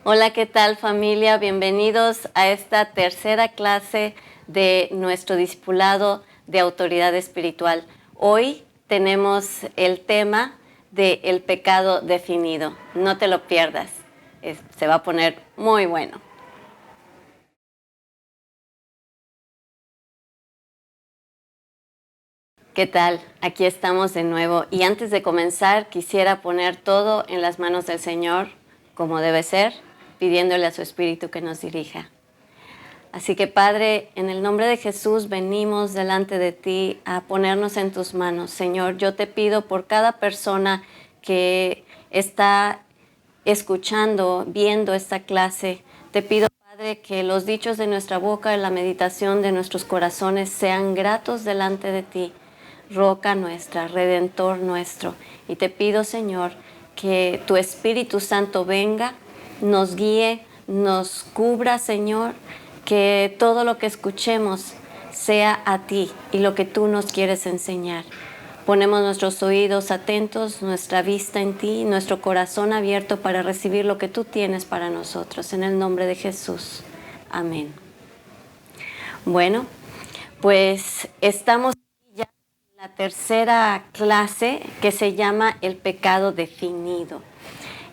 Hola, ¿qué tal familia? Bienvenidos a esta tercera clase de nuestro discipulado de autoridad espiritual. Hoy tenemos el tema de el pecado definido. No te lo pierdas, se va a poner muy bueno. ¿Qué tal? Aquí estamos de nuevo y antes de comenzar quisiera poner todo en las manos del Señor como debe ser, pidiéndole a su Espíritu que nos dirija. Así que Padre, en el nombre de Jesús venimos delante de ti a ponernos en tus manos. Señor, yo te pido por cada persona que está escuchando, viendo esta clase, te pido Padre que los dichos de nuestra boca y la meditación de nuestros corazones sean gratos delante de ti, roca nuestra, redentor nuestro. Y te pido Señor que tu Espíritu Santo venga, nos guíe, nos cubra Señor, que todo lo que escuchemos sea a ti y lo que tú nos quieres enseñar. Ponemos nuestros oídos atentos, nuestra vista en ti, nuestro corazón abierto para recibir lo que tú tienes para nosotros. En el nombre de Jesús. Amén. Bueno, pues estamos ya en la tercera clase que se llama el pecado definido.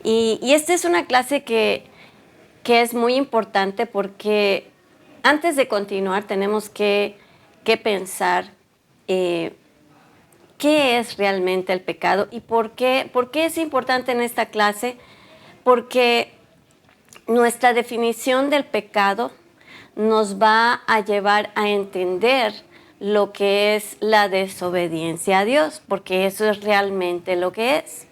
Y esta es una clase que es muy importante porque antes de continuar tenemos que pensar qué es realmente el pecado y por qué es importante en esta clase. Porque nuestra definición del pecado nos va a llevar a entender lo que es la desobediencia a Dios, porque eso es realmente lo que es.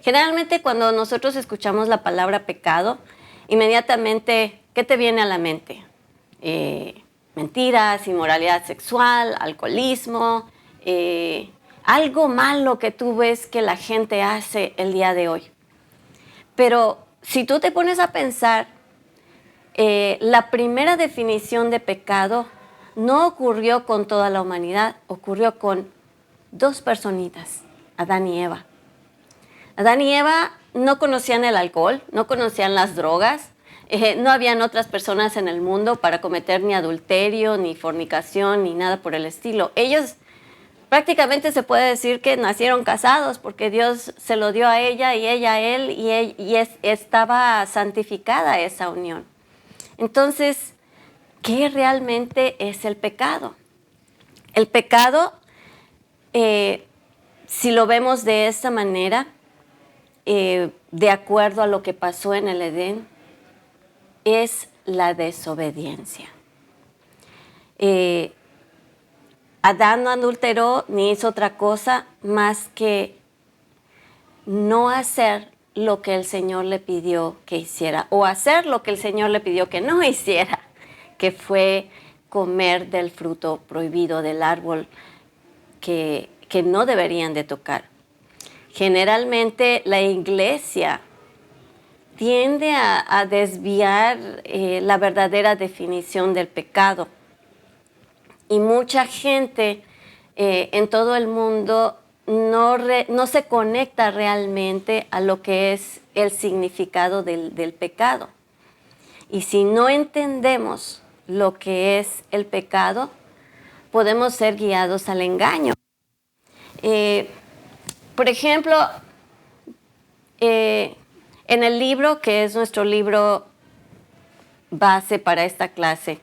Generalmente cuando nosotros escuchamos la palabra pecado, inmediatamente, ¿qué te viene a la mente? Mentiras, inmoralidad sexual, alcoholismo, algo malo que tú ves que la gente hace el día de hoy. Pero si tú te pones a pensar, la primera definición de pecado no ocurrió con toda la humanidad, ocurrió con dos personitas, Adán y Eva. Adán y Eva no conocían el alcohol, no conocían las drogas, no habían otras personas en el mundo para cometer ni adulterio, ni fornicación, ni nada por el estilo. Ellos prácticamente se puede decir que nacieron casados porque Dios se lo dio a ella y ella a él y estaba santificada esa unión. Entonces, ¿qué realmente es el pecado? El pecado, si lo vemos de esta manera, de acuerdo a lo que pasó en el Edén, es la desobediencia. Adán no adulteró ni hizo otra cosa más que no hacer lo que el Señor le pidió que hiciera, o hacer lo que el Señor le pidió que no hiciera, que fue comer del fruto prohibido del árbol que no deberían de tocar. Generalmente la iglesia tiende a desviar la verdadera definición del pecado. Y mucha gente en todo el mundo no se conecta realmente a lo que es el significado del pecado. Y si no entendemos lo que es el pecado, podemos ser guiados al engaño. Por ejemplo, en el libro, que es nuestro libro base para esta clase,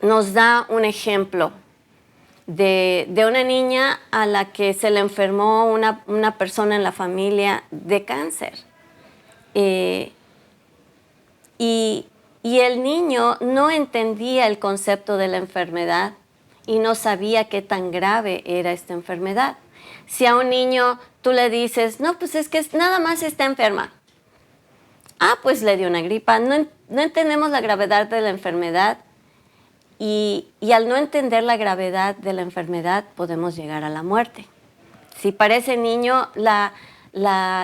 nos da un ejemplo de una niña a la que se le enfermó una persona en la familia de cáncer. Y el niño no entendía el concepto de la enfermedad y no sabía qué tan grave era esta enfermedad. Si a un niño tú le dices, no, pues es que nada más está enferma. Ah, pues le dio una gripa. No entendemos la gravedad de la enfermedad y al no entender la gravedad de la enfermedad podemos llegar a la muerte. Si para ese niño la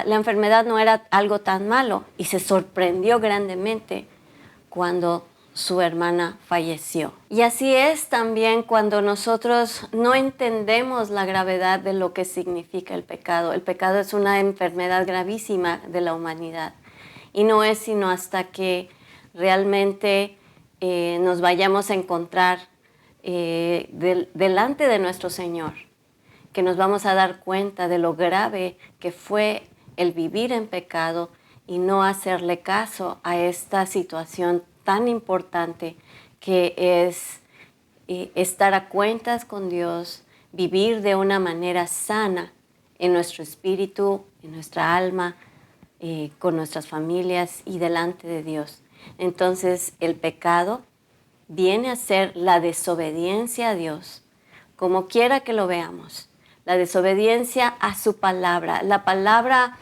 enfermedad no era algo tan malo y se sorprendió grandemente cuando su hermana falleció. Y así es también cuando nosotros no entendemos la gravedad de lo que significa el pecado. El pecado es una enfermedad gravísima de la humanidad. Y no es sino hasta que realmente nos vayamos a encontrar delante de nuestro Señor, que nos vamos a dar cuenta de lo grave que fue el vivir en pecado y no hacerle caso a esta situación tan importante que es estar a cuentas con Dios, vivir de una manera sana en nuestro espíritu, en nuestra alma, con nuestras familias y delante de Dios. Entonces el pecado viene a ser la desobediencia a Dios, como quiera que lo veamos, la desobediencia a su palabra. La palabra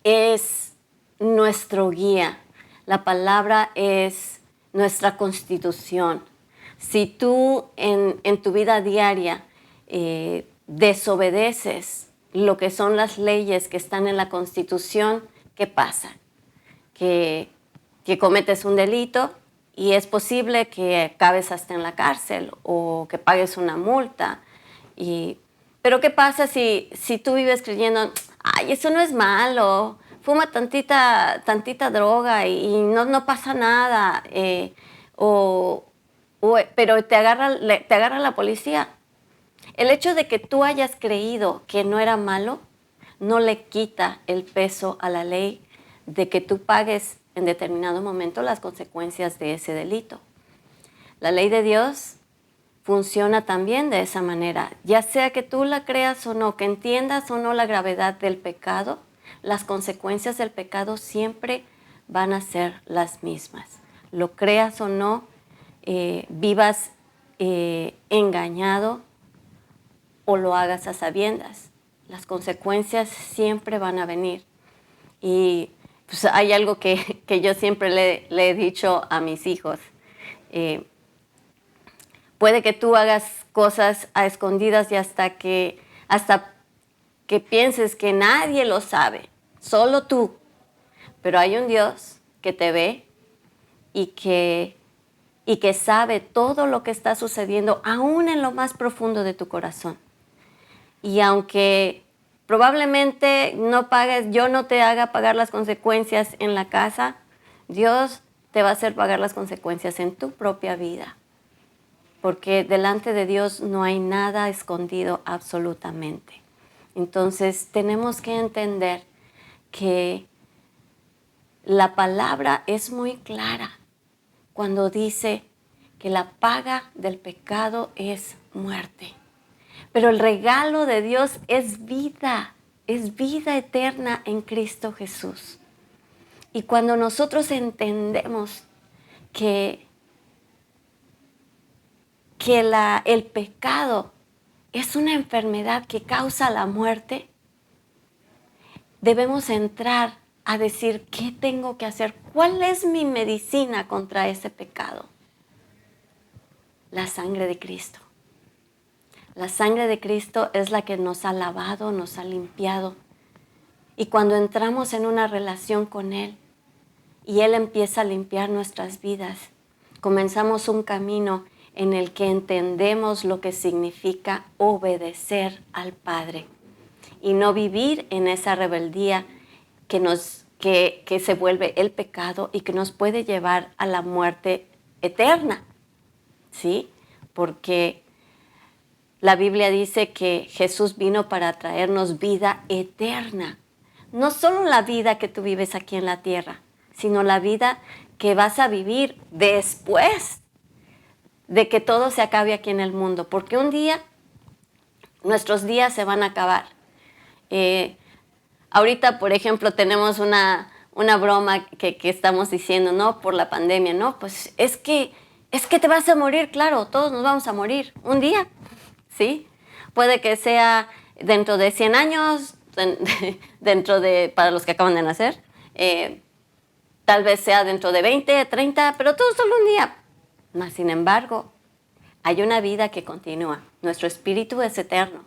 es nuestro guía, la palabra es nuestra constitución. Si tú en tu vida diaria desobedeces lo que son las leyes que están en la Constitución, ¿qué pasa? Que cometes un delito y es posible que acabes hasta en la cárcel o que pagues una multa. Pero ¿qué pasa si tú vives creyendo, ay, eso no es malo, fuma tantita droga y no pasa nada, pero te agarra la policía? El hecho de que tú hayas creído que no era malo no le quita el peso a la ley de que tú pagues en determinado momento las consecuencias de ese delito. La ley de Dios funciona también de esa manera. Ya sea que tú la creas o no, que entiendas o no la gravedad del pecado, las consecuencias del pecado siempre van a ser las mismas. Lo creas o no, vivas engañado o lo hagas a sabiendas. Las consecuencias siempre van a venir. Y pues hay algo que yo siempre le he dicho a mis hijos. Puede que tú hagas cosas a escondidas y hasta que pienses que nadie lo sabe, solo tú. Pero hay un Dios que te ve y que sabe todo lo que está sucediendo, aún en lo más profundo de tu corazón. Y aunque probablemente yo no te haga pagar las consecuencias en la casa, Dios te va a hacer pagar las consecuencias en tu propia vida. Porque delante de Dios no hay nada escondido absolutamente. Entonces tenemos que entender que la palabra es muy clara cuando dice que la paga del pecado es muerte. Pero el regalo de Dios es vida eterna en Cristo Jesús. Y cuando nosotros entendemos que el pecado es una enfermedad que causa la muerte, debemos entrar a decir, ¿qué tengo que hacer? ¿Cuál es mi medicina contra ese pecado? La sangre de Cristo. La sangre de Cristo es la que nos ha lavado, nos ha limpiado. Y cuando entramos en una relación con Él y Él empieza a limpiar nuestras vidas, comenzamos un camino en el que entendemos lo que significa obedecer al Padre y no vivir en esa rebeldía que se vuelve el pecado y que nos puede llevar a la muerte eterna, ¿sí? Porque la Biblia dice que Jesús vino para traernos vida eterna. No solo la vida que tú vives aquí en la tierra, sino la vida que vas a vivir después de que todo se acabe aquí en el mundo. Porque un día, nuestros días se van a acabar. Ahorita, por ejemplo, tenemos una broma que estamos diciendo, ¿no? Por la pandemia, ¿no? Pues es que te vas a morir, claro, todos nos vamos a morir un día, ¿sí? Puede que sea dentro de 100 años, para los que acaban de nacer, tal vez sea dentro de 20, 30, pero todo solo un día. Mas, sin embargo, hay una vida que continúa. Nuestro espíritu es eterno.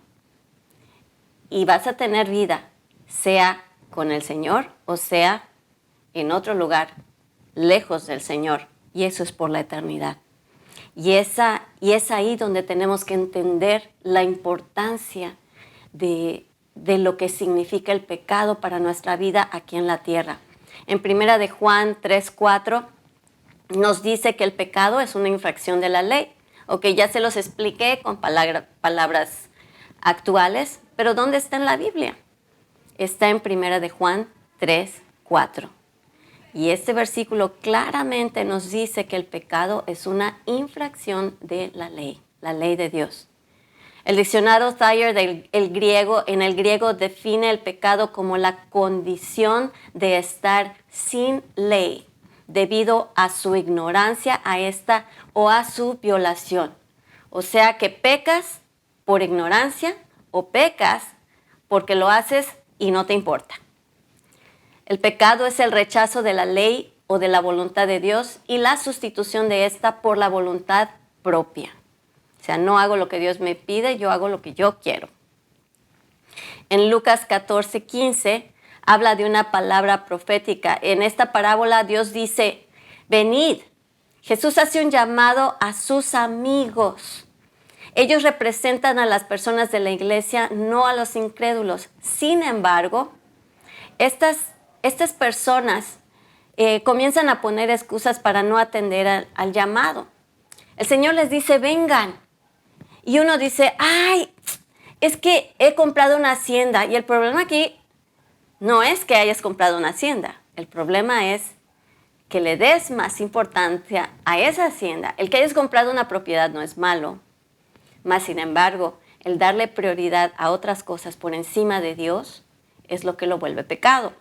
Y vas a tener vida, sea con el Señor o sea en otro lugar, lejos del Señor. Y eso es por la eternidad. Y es ahí donde tenemos que entender la importancia de de lo que significa el pecado para nuestra vida aquí en la tierra. En 1 de Juan 3:4 nos dice que el pecado es una infracción de la ley. Ok, ya se los expliqué con palabras actuales, pero ¿dónde está en la Biblia? Está en 1 de Juan 3:4. Y este versículo claramente nos dice que el pecado es una infracción de la ley de Dios. El diccionario Thayer en el griego define el pecado como la condición de estar sin ley debido a su ignorancia a esta o a su violación. O sea que pecas por ignorancia o pecas porque lo haces y no te importa. El pecado es el rechazo de la ley o de la voluntad de Dios y la sustitución de esta por la voluntad propia. O sea, no hago lo que Dios me pide, yo hago lo que yo quiero. En Lucas 14:15 habla de una palabra profética. En esta parábola Dios dice, venid. Jesús hace un llamado a sus amigos. Ellos representan a las personas de la iglesia, no a los incrédulos. Sin embargo, estas personas comienzan a poner excusas para no atender al llamado. El Señor les dice, vengan. Y uno dice, ay, es que he comprado una hacienda. Y el problema aquí no es que hayas comprado una hacienda. El problema es que le des más importancia a esa hacienda. El que hayas comprado una propiedad no es malo. Mas, sin embargo, el darle prioridad a otras cosas por encima de Dios es lo que lo vuelve pecado.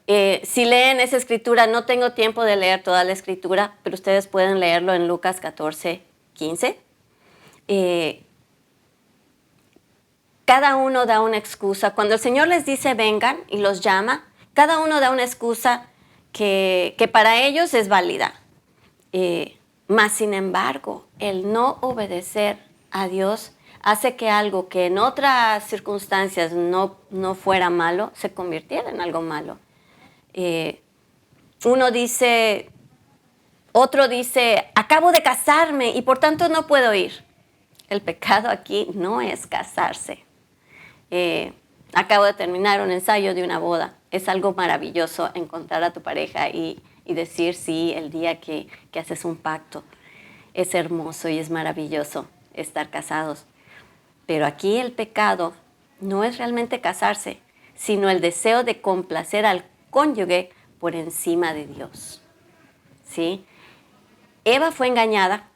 Si leen esa escritura, no tengo tiempo de leer toda la escritura, pero ustedes pueden leerlo en Lucas 14:15. Cada uno da una excusa. Cuando el Señor les dice vengan y los llama, cada uno da una excusa que para ellos es válida. Mas, sin embargo, el no obedecer a Dios hace que algo que en otras circunstancias no fuera malo, se convirtiera en algo malo. Otro dice, acabo de casarme y por tanto no puedo ir. El pecado aquí no es casarse. Acabo de terminar un ensayo de una boda. Es algo maravilloso encontrar a tu pareja y decir sí el día que haces un pacto. Es hermoso y es maravilloso estar casados. Pero aquí el pecado no es realmente casarse, sino el deseo de complacer al cónyuge por encima de Dios. ¿Sí? Eva fue engañada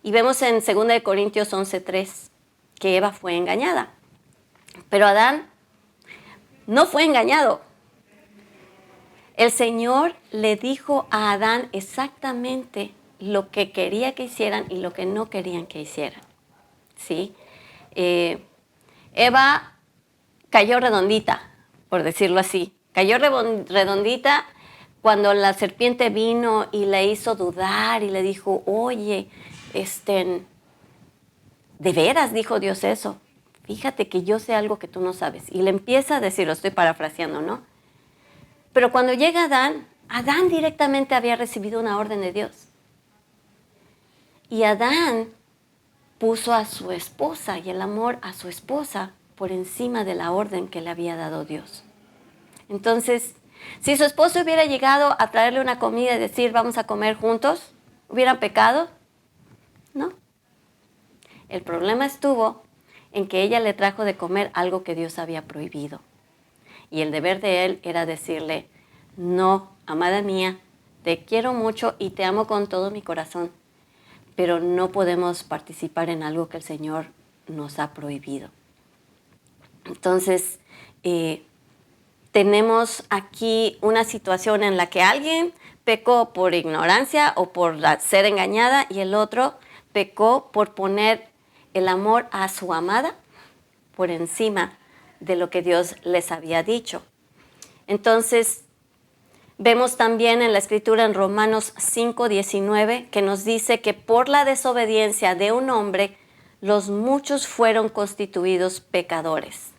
y vemos en 2 Corintios 11:3 que Eva fue engañada. Pero Adán no fue engañado. El Señor le dijo a Adán exactamente lo que quería que hicieran y lo que no querían que hicieran. ¿Sí? Eva cayó redondita, por decirlo así. Cayó redondita cuando la serpiente vino y le hizo dudar y le dijo, oye, ¿de veras dijo Dios eso? Fíjate que yo sé algo que tú no sabes. Y le empieza a decir, lo estoy parafraseando, ¿no? Pero cuando llega Adán directamente había recibido una orden de Dios. Y Adán puso a su esposa y el amor a su esposa por encima de la orden que le había dado Dios. Entonces, si su esposo hubiera llegado a traerle una comida y decir, vamos a comer juntos, ¿hubieran pecado? No. El problema estuvo en que ella le trajo de comer algo que Dios había prohibido. Y el deber de él era decirle, no, amada mía, te quiero mucho y te amo con todo mi corazón, pero no podemos participar en algo que el Señor nos ha prohibido. Entonces, tenemos aquí una situación en la que alguien pecó por ignorancia o por ser engañada y el otro pecó por poner el amor a su amada por encima de lo que Dios les había dicho. Entonces, vemos también en la Escritura en Romanos 5:19 que nos dice que por la desobediencia de un hombre, los muchos fueron constituidos pecadores.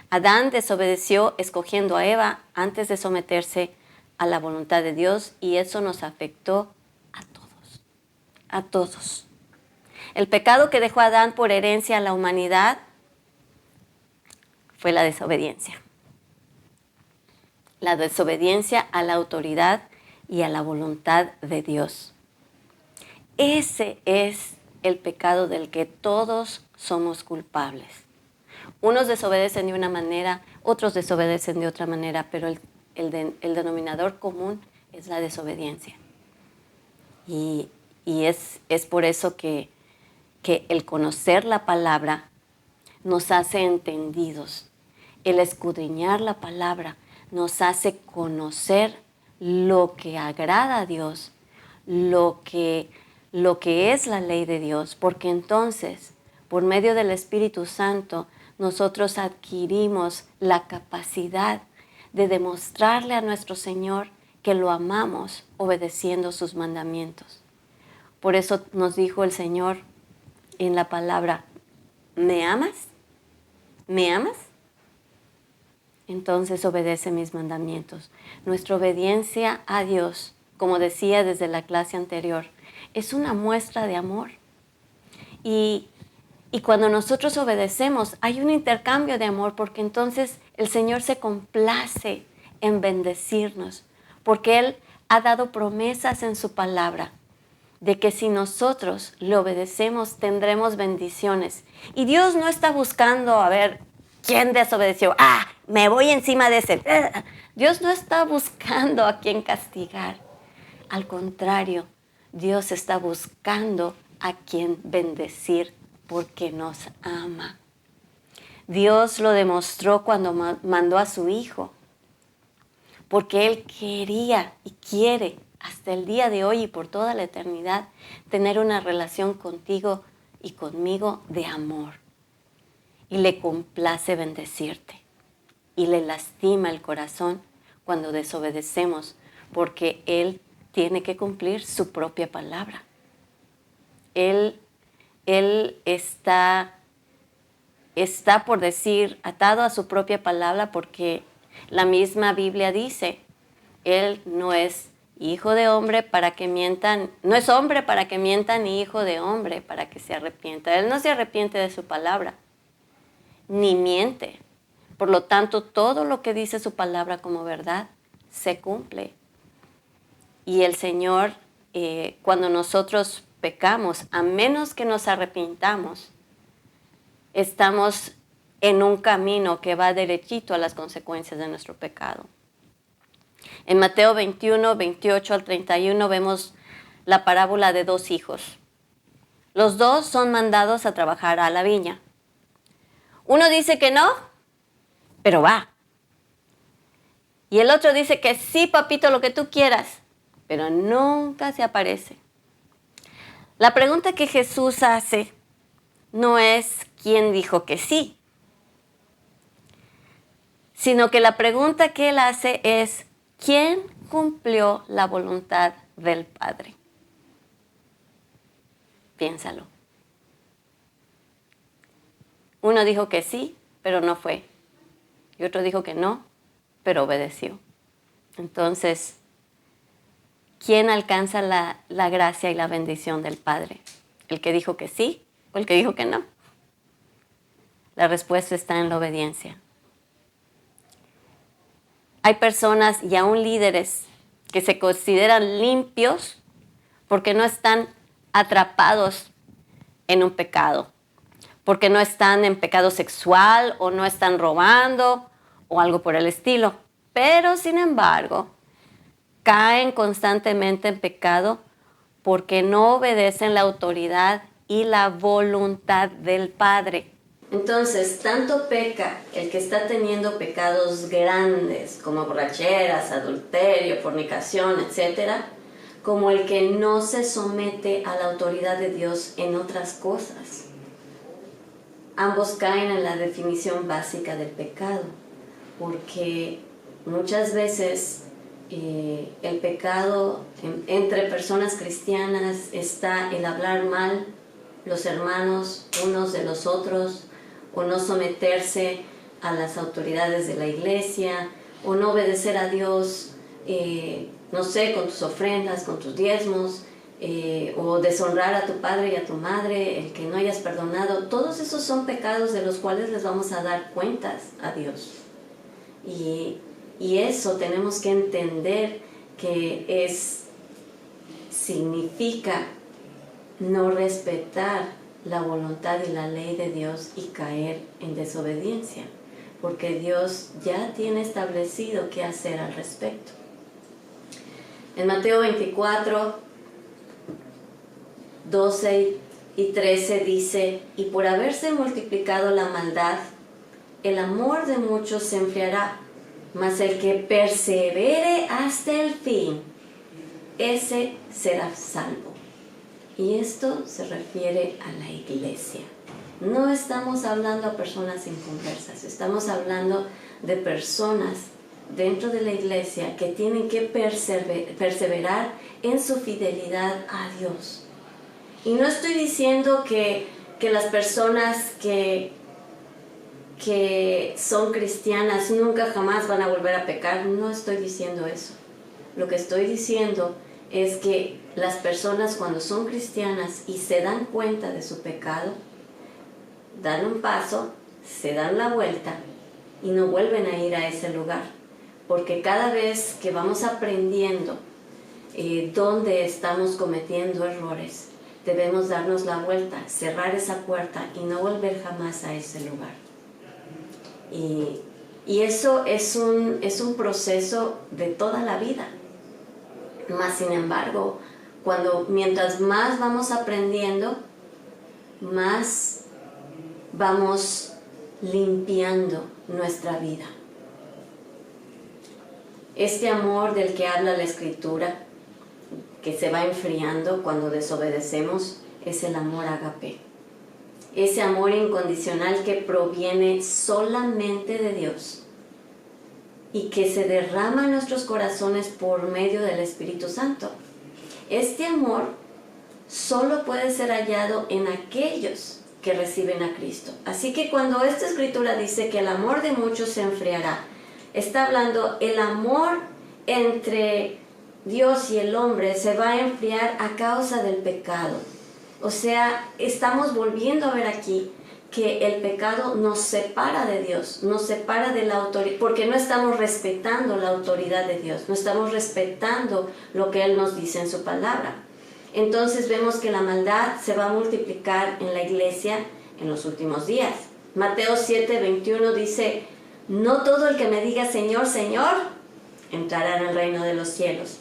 Adán desobedeció escogiendo a Eva antes de someterse a la voluntad de Dios y eso nos afectó a todos, a todos. El pecado que dejó Adán por herencia a la humanidad fue la desobediencia. La desobediencia a la autoridad y a la voluntad de Dios. Ese es el pecado del que todos somos culpables. Unos desobedecen de una manera, otros desobedecen de otra manera, pero el denominador común es la desobediencia. Y es por eso que el conocer la palabra nos hace entendidos. El escudriñar la palabra nos hace conocer lo que agrada a Dios, lo que es la ley de Dios, porque entonces, por medio del Espíritu Santo, nosotros adquirimos la capacidad de demostrarle a nuestro Señor que lo amamos obedeciendo sus mandamientos. Por eso nos dijo el Señor en la palabra, ¿me amas? ¿Me amas? Entonces obedece mis mandamientos. Nuestra obediencia a Dios, como decía desde la clase anterior, es una muestra de amor. Y cuando nosotros obedecemos, hay un intercambio de amor, porque entonces el Señor se complace en bendecirnos, porque Él ha dado promesas en su palabra de que si nosotros le obedecemos tendremos bendiciones. Y Dios no está buscando a ver quién desobedeció. Me voy encima de ese. Dios no está buscando a quién castigar. Al contrario, Dios está buscando a quien bendecir porque nos ama. Dios lo demostró cuando mandó a su Hijo, porque Él quería y quiere hasta el día de hoy y por toda la eternidad tener una relación contigo y conmigo de amor. Y le complace bendecirte. Y le lastima el corazón cuando desobedecemos, porque Él tiene que cumplir su propia palabra. Él está por decir atado a su propia palabra, porque la misma Biblia dice, Él no es hijo de hombre para que mientan, no es hombre para que mientan, ni hijo de hombre para que se arrepienta. Él no se arrepiente de su palabra, ni miente. Por lo tanto, todo lo que dice su palabra como verdad se cumple. Y el Señor, cuando nosotros pecamos, a menos que nos arrepintamos, estamos en un camino que va derechito a las consecuencias de nuestro pecado. En Mateo 21, 28 al 31 vemos la parábola de dos hijos. Los dos son mandados a trabajar a la viña. Uno dice que no, pero va. Y el otro dice que sí, papito, lo que tú quieras, pero nunca se aparece. La pregunta que Jesús hace no es quién dijo que sí, sino que la pregunta que Él hace es ¿quién cumplió la voluntad del Padre? Piénsalo. Uno dijo que sí, pero no fue. Y otro dijo que no, pero obedeció. Entonces, ¿quién alcanza la gracia y la bendición del Padre? ¿El que dijo que sí o el que dijo que no? La respuesta está en la obediencia. Hay personas y aún líderes que se consideran limpios porque no están atrapados en un pecado, porque no están en pecado sexual o no están robando o algo por el estilo. Pero, sin embargo, caen constantemente en pecado porque no obedecen la autoridad y la voluntad del Padre. Entonces, tanto peca el que está teniendo pecados grandes como borracheras, adulterio, fornicación, etc., como el que no se somete a la autoridad de Dios en otras cosas. Ambos caen en la definición básica del pecado, porque muchas veces el pecado entre personas cristianas está el hablar mal los hermanos unos de los otros, o no someterse a las autoridades de la iglesia, o no obedecer a Dios, no sé, con tus ofrendas, con tus diezmos, o deshonrar a tu padre y a tu madre, el que no hayas perdonado, todos esos son pecados de los cuales les vamos a dar cuentas a Dios. Y eso tenemos que entender que significa no respetar la voluntad y la ley de Dios y caer en desobediencia, porque Dios ya tiene establecido qué hacer al respecto. En Mateo 24, 12 y 13 dice: y por haberse multiplicado la maldad, el amor de muchos se enfriará, mas el que persevere hasta el fin, ese será salvo. Y esto se refiere a la iglesia. No estamos hablando a personas inconversas, estamos hablando de personas dentro de la iglesia que tienen que perseverar en su fidelidad a Dios. Y no estoy diciendo que las personas que son cristianas nunca jamás van a volver a pecar. No estoy diciendo eso. Lo que estoy diciendo es que las personas, cuando son cristianas y se dan cuenta de su pecado, dan un paso, se dan la vuelta y no vuelven a ir a ese lugar. Porque cada vez que vamos aprendiendo dónde estamos cometiendo errores, debemos darnos la vuelta, cerrar esa puerta y no volver jamás a ese lugar. Y eso es un proceso de toda la vida. Mas, sin embargo, mientras más vamos aprendiendo, más vamos limpiando nuestra vida. Este amor del que habla la Escritura, que se va enfriando cuando desobedecemos, es el amor ágape. Ese amor incondicional que proviene solamente de Dios y que se derrama en nuestros corazones por medio del Espíritu Santo. Este amor solo puede ser hallado en aquellos que reciben a Cristo. Así que cuando esta Escritura dice que el amor de muchos se enfriará, está hablando el amor entre Dios y el hombre se va a enfriar a causa del pecado. O sea, estamos volviendo a ver aquí que el pecado nos separa de Dios, nos separa de la autoridad, porque no estamos respetando la autoridad de Dios, no estamos respetando lo que Él nos dice en su palabra. Entonces vemos que la maldad se va a multiplicar en la iglesia en los últimos días. Mateo 7:21 dice: no todo el que me diga Señor, Señor, entrará en el reino de los cielos.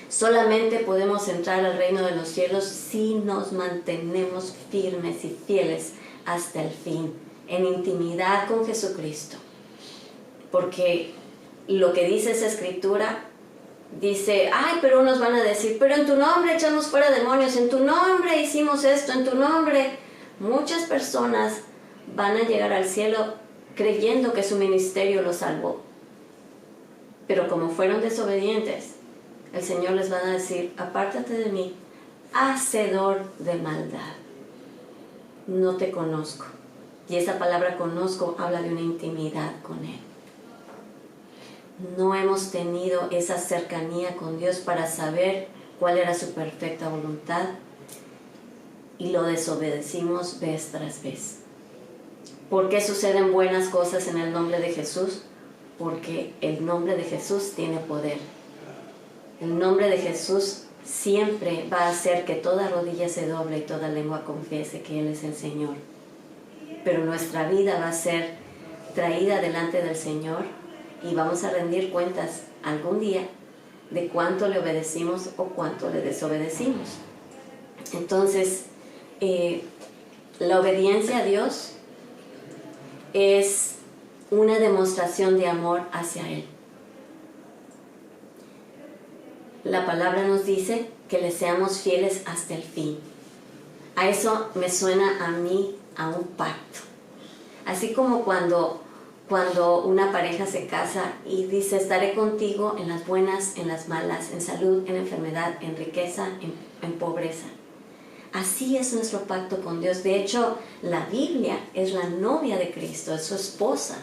Solamente podemos entrar al reino de los cielos si nos mantenemos firmes y fieles hasta el fin, en intimidad con Jesucristo. Porque lo que dice esa Escritura, dice: ay, pero unos van a decir, pero en tu nombre echamos fuera demonios, en tu nombre hicimos esto, en tu nombre. Muchas personas van a llegar al cielo creyendo que su ministerio los salvó. Pero como fueron desobedientes, el Señor les va a decir: apártate de mí, hacedor de maldad. No te conozco. Y esa palabra conozco habla de una intimidad con Él. No hemos tenido esa cercanía con Dios para saber cuál era su perfecta voluntad y lo desobedecimos vez tras vez. ¿Por qué suceden buenas cosas en el nombre de Jesús? Porque el nombre de Jesús tiene poder. El nombre de Jesús siempre va a hacer que toda rodilla se doble y toda lengua confiese que Él es el Señor. Pero nuestra vida va a ser traída delante del Señor y vamos a rendir cuentas algún día de cuánto le obedecimos o cuánto le desobedecimos. Entonces, la obediencia a Dios es una demostración de amor hacia Él. La palabra nos dice que le seamos fieles hasta el fin. A eso me suena a mí a un pacto. Así como cuando una pareja se casa y dice: estaré contigo en las buenas, en las malas, en salud, en enfermedad, en riqueza, en pobreza. Así es nuestro pacto con Dios. De hecho, la Biblia es la novia de Cristo, es su esposa,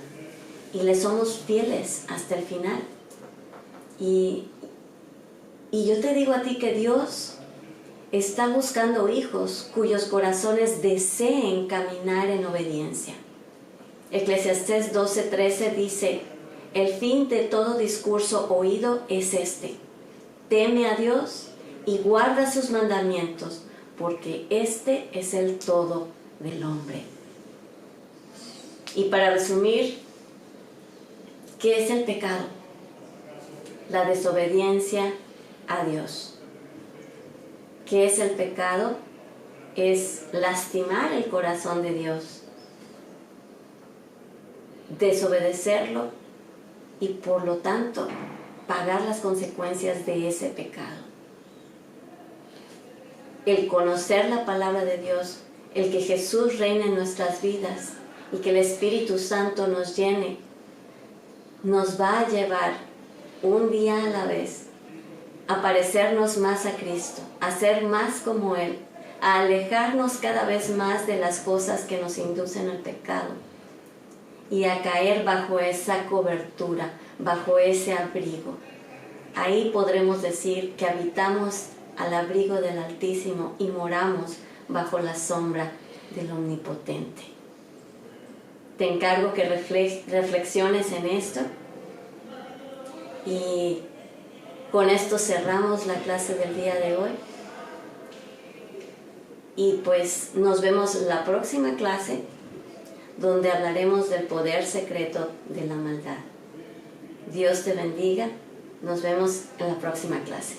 y le somos fieles hasta el final. Y yo te digo a ti que Dios está buscando hijos cuyos corazones deseen caminar en obediencia. Eclesiastés 12:13 dice: el fin de todo discurso oído es este: teme a Dios y guarda sus mandamientos, porque este es el todo del hombre. Y para resumir, ¿qué es el pecado? La desobediencia a Dios. ¿Qué es el pecado? Es lastimar el corazón de Dios, desobedecerlo y por lo tanto pagar las consecuencias de ese pecado. El conocer la palabra de Dios, el que Jesús reine en nuestras vidas y que el Espíritu Santo nos llene, nos va a llevar un día a la vez a parecernos más a Cristo, a ser más como Él, a alejarnos cada vez más de las cosas que nos inducen al pecado y a caer bajo esa cobertura, bajo ese abrigo. Ahí podremos decir que habitamos al abrigo del Altísimo y moramos bajo la sombra del Omnipotente. Te encargo que reflexiones en esto y con esto cerramos la clase del día de hoy. Y pues nos vemos en la próxima clase, donde hablaremos del poder secreto de la maldad. Dios te bendiga. Nos vemos en la próxima clase.